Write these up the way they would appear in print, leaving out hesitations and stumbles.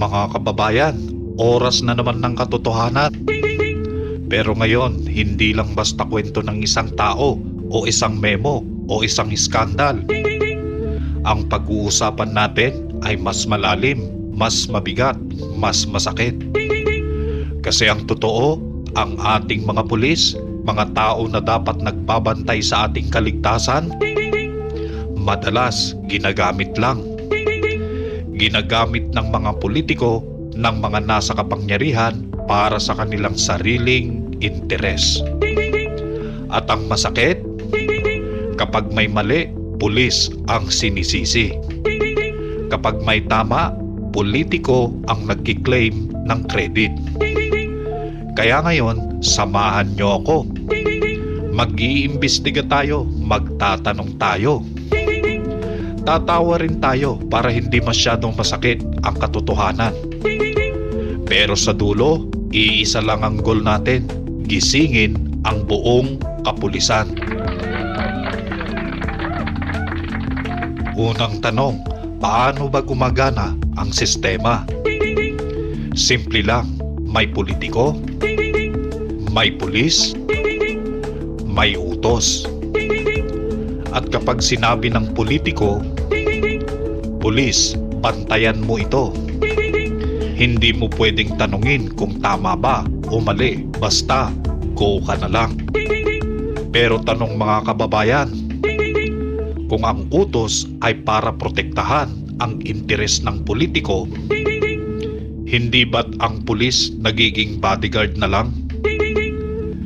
Mga kababayan, oras na naman ng katotohanan. Pero ngayon, hindi lang basta kwento ng isang tao o isang memo o isang iskandal. Ang pag-uusapan natin ay mas malalim, mas mabigat, mas masakit. Kasi ang totoo, ang ating mga pulis, mga tao na dapat nagbabantay sa ating kaligtasan, madalas ginagamit lang. Ginagamit ng mga politiko, ng mga nasa kapangyarihan para sa kanilang sariling interes. At ang masakit, kapag may mali, pulis ang sinisisi. Kapag may tama, politiko ang nagkiklaim ng credit. Kaya ngayon, samahan niyo ako. Mag-iimbestiga tayo, magtatanong tayo. Tatawa rin tayo para hindi masyadong masakit ang katotohanan. Pero sa dulo, iisa lang ang goal natin, gisingin ang buong kapulisan. Unang tanong, paano ba gumagana ang sistema? Simple lang, may politiko, may pulis, may utos. At kapag sinabi ng politiko, pulis, bantayan mo ito. Hindi mo pwedeng tanungin kung tama ba o mali, basta go ka na lang. Pero tanong mga kababayan, kung ang utos ay para protektahan ang interes ng politiko, hindi ba't ang pulis nagiging bodyguard na lang?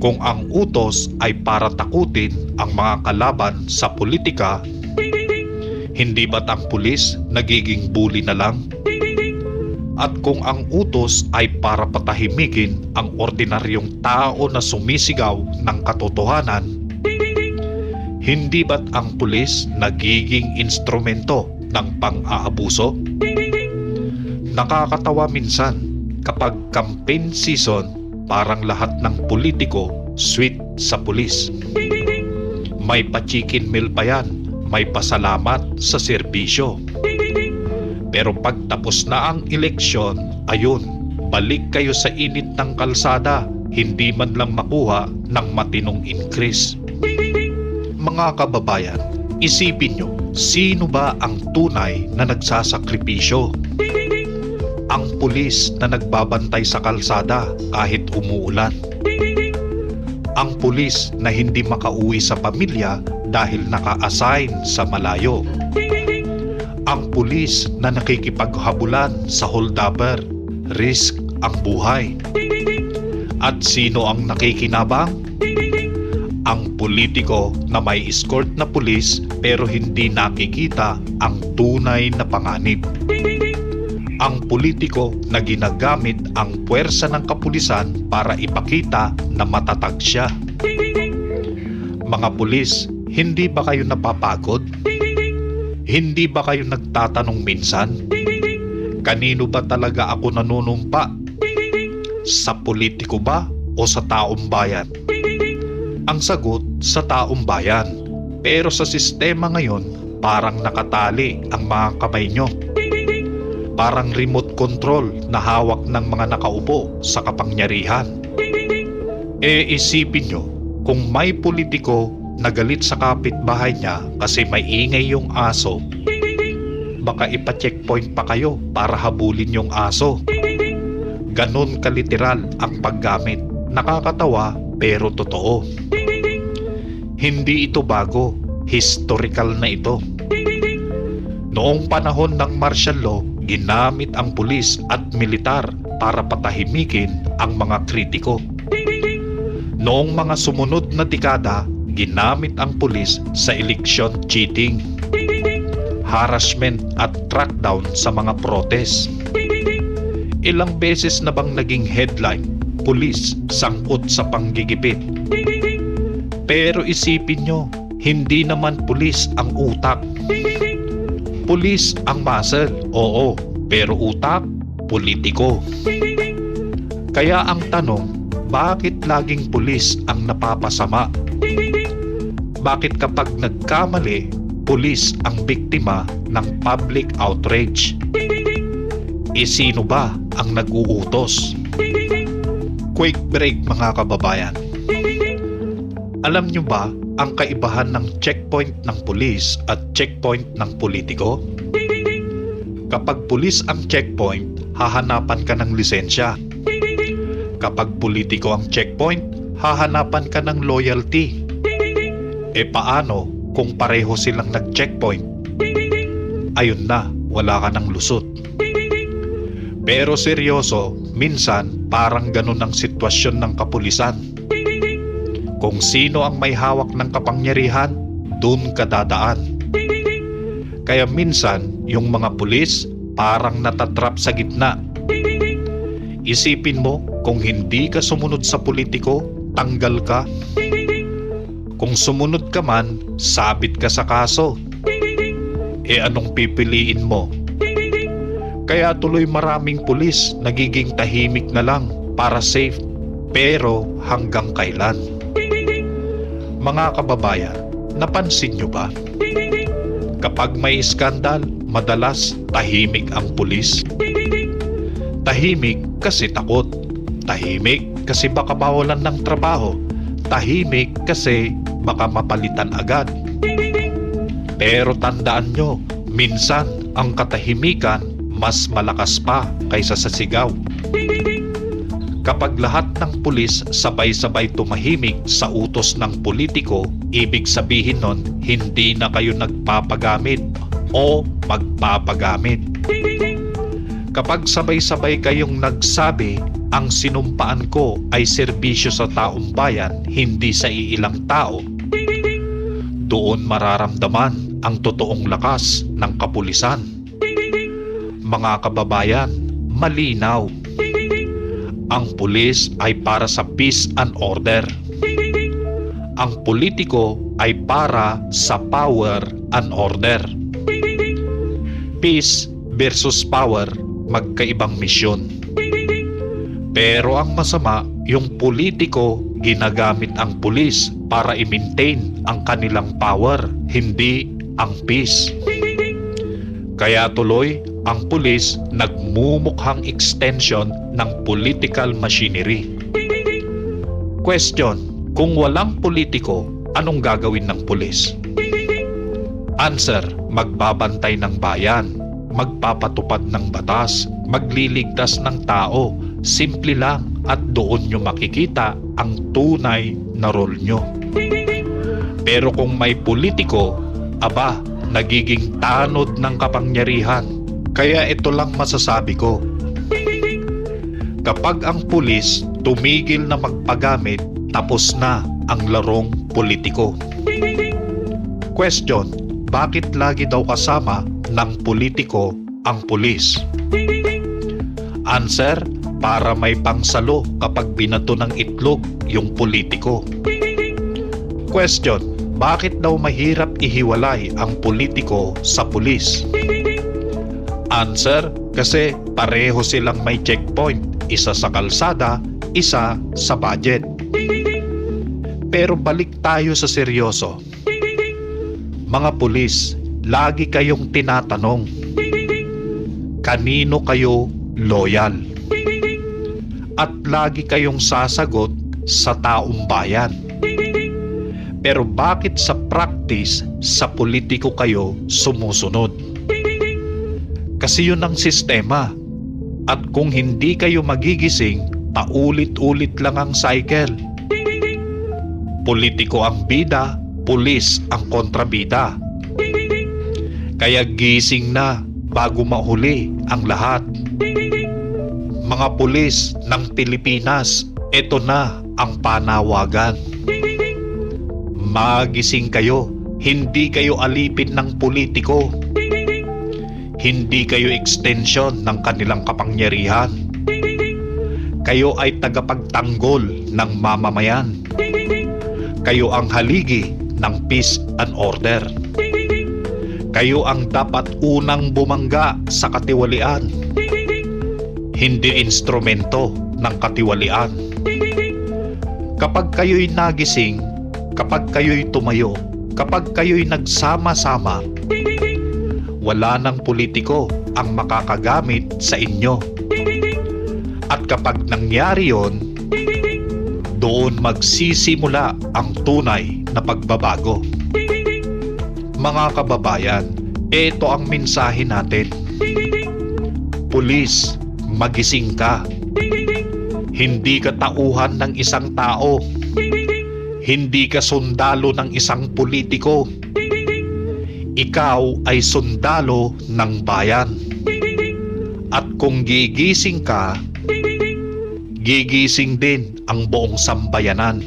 Kung ang utos ay para takutin ang mga kalaban sa politika, hindi ba't ang pulis nagiging bully na lang? At kung ang utos ay para patahimikin ang ordinaryong tao na sumisigaw ng katotohanan, hindi ba't ang pulis nagiging instrumento ng pang-aabuso? Nakakatawa minsan kapag campaign season, parang lahat ng politiko sweet sa pulis. May pa-chicken meal pa yan, may pasalamat sa serbisyo. Pero pag tapos na ang eleksyon, ayun, balik kayo sa init ng kalsada, hindi man lang makuha ng matinong increase. Mga kababayan, isipin nyo, sino ba ang tunay na nagsasakripisyo? Ang pulis na nagbabantay sa kalsada kahit umuulan. Ang pulis na hindi makauwi sa pamilya dahil naka-assign sa malayo. Ang pulis na nakikipaghabulan sa hold-upper, risk ang buhay. At sino ang nakikinabang? Ang politiko na may escort na pulis pero hindi nakikita ang tunay na panganib. Ang politiko na ginagamit ang puwersa ng kapulisan para ipakita na matatag siya. Mga pulis, hindi ba kayo napapagod? Hindi ba kayo nagtatanong minsan? Kanino ba talaga ako nanunumpa? Sa politiko ba o sa taong bayan? Ang sagot, sa taong bayan. Pero sa sistema ngayon, parang nakatali ang mga kamay nyo. Parang remote control na hawak ng mga nakaupo sa kapangyarihan. Isipin nyo, kung may politiko na galit sa kapitbahay niya kasi may ingay yung aso, baka ipa-checkpoint pa kayo para habulin yung aso. Ganon kaliteral ang paggamit. Nakakatawa pero totoo. Hindi ito bago, historical na ito. Noong panahon ng martial law, ginamit ang pulis at militar para patahimikin ang mga kritiko. Noong mga sumunod na dekada, ginamit ang pulis sa election cheating, harassment at crackdown sa mga protest. Ilang beses na bang naging headline, pulis sangkot sa panggigipit? Pero isipin nyo, hindi naman pulis ang utak. Pulis ang muscle, oo, pero utak, politiko. Kaya ang tanong, bakit laging pulis ang napapasama? Bakit kapag nagkamali, pulis ang biktima ng public outrage? sino ba ang nag-uutos? Quick break mga kababayan. Alam nyo ba ang kaibahan ng checkpoint ng pulis at checkpoint ng politiko? Kapag pulis ang checkpoint, hahanapan ka ng lisensya. Kapag politiko ang checkpoint, hahanapan ka ng loyalty. E paano kung pareho silang nag-checkpoint? Ayun na, wala ka ng lusot. Pero seryoso, minsan parang ganun ang sitwasyon ng kapulisan. Kung sino ang may hawak ng kapangyarihan, dun ka dadaan. Kaya minsan, yung mga pulis parang natatrap sa gitna. Isipin mo, kung hindi ka sumunod sa politiko, tanggal ka. Kung sumunod ka man, sabit ka sa kaso. E anong pipiliin mo? Kaya tuloy maraming pulis nagiging tahimik na lang para safe. Pero hanggang kailan? Mga kababayan, napansin nyo ba? Kapag may iskandal, madalas tahimik ang pulis. Tahimik kasi takot. Tahimik kasi baka mawalan ng trabaho. Tahimik kasi baka mapalitan agad. Pero tandaan nyo, minsan ang katahimikan mas malakas pa kaysa sa sigaw. Kapag lahat ng pulis sabay-sabay tumahimik sa utos ng politiko, ibig sabihin nun, hindi na kayo nagpapagamit o magpapagamit. Kapag sabay-sabay kayong nagsabi, ang sinumpaan ko ay serbisyo sa taong bayan, hindi sa iilang tao, doon mararamdaman ang totoong lakas ng kapulisan. Mga kababayan, malinaw. Ang pulis ay para sa peace and order. Ang politiko ay para sa power and order. Peace versus power, magkaibang misyon. Pero ang masama, yung politiko ginagamit ang pulis para i-maintain ang kanilang power, hindi ang peace. Kaya tuloy, ang pulis nagmumukhang extension ng political machinery. Question, kung walang politiko, anong gagawin ng pulis? Answer, magbabantay ng bayan, magpapatupad ng batas, magliligtas ng tao. Simple lang at doon nyo makikita ang tunay na role nyo. Pero kung may politiko, aba, nagiging tanod ng kapangyarihan. Kaya ito lang masasabi ko. Kapag ang pulis tumigil na magpagamit, tapos na ang larong politiko. Question, bakit lagi daw kasama ng politiko ang pulis? Answer, para may pangsalo kapag binato ng itlog yung politiko. Question, bakit daw mahirap ihiwalay ang politiko sa pulis? Answer, kasi pareho silang may checkpoint, isa sa kalsada, isa sa budget. Pero balik tayo sa seryoso. Mga pulis, lagi kayong tinatanong, kanino kayo loyal? At lagi kayong sasagot sa taong bayan. Pero bakit sa practice, sa politiko kayo sumusunod? Kasi yun ang sistema. At kung hindi kayo magigising, paulit-ulit lang ang cycle. Politiko ang bida, pulis ang kontrabida. Kaya gising na bago mahuli ang lahat. Mga pulis ng Pilipinas, ito na ang panawagan. Magising kayo, hindi kayo alipin ng politiko. Hindi kayo extension ng kanilang kapangyarihan. Kayo ay tagapagtanggol ng mamamayan. Kayo ang haligi ng peace and order. Kayo ang dapat unang bumangga sa katiwalian. Hindi instrumento ng katiwalian. Kapag kayo'y nagising, kapag kayo'y tumayo, kapag kayo'y nagsama-sama, wala ng politiko, ang makakagamit sa inyo. At kapag nangyari yon, doon magsisimula ang tunay na pagbabago. Mga kababayan, ito ang mensahe natin. Pulis, magising ka. Hindi ka tauhan ng isang tao. Hindi ka sundalo ng isang politiko. Ikaw ay sundalo ng bayan. At kung gigising ka, gigising din ang buong sambayanan.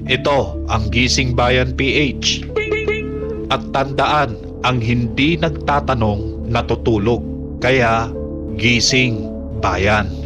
Ito ang Gising Bayan PH. At tandaan, ang hindi nagtatanong natutulog. Kaya gising bayan.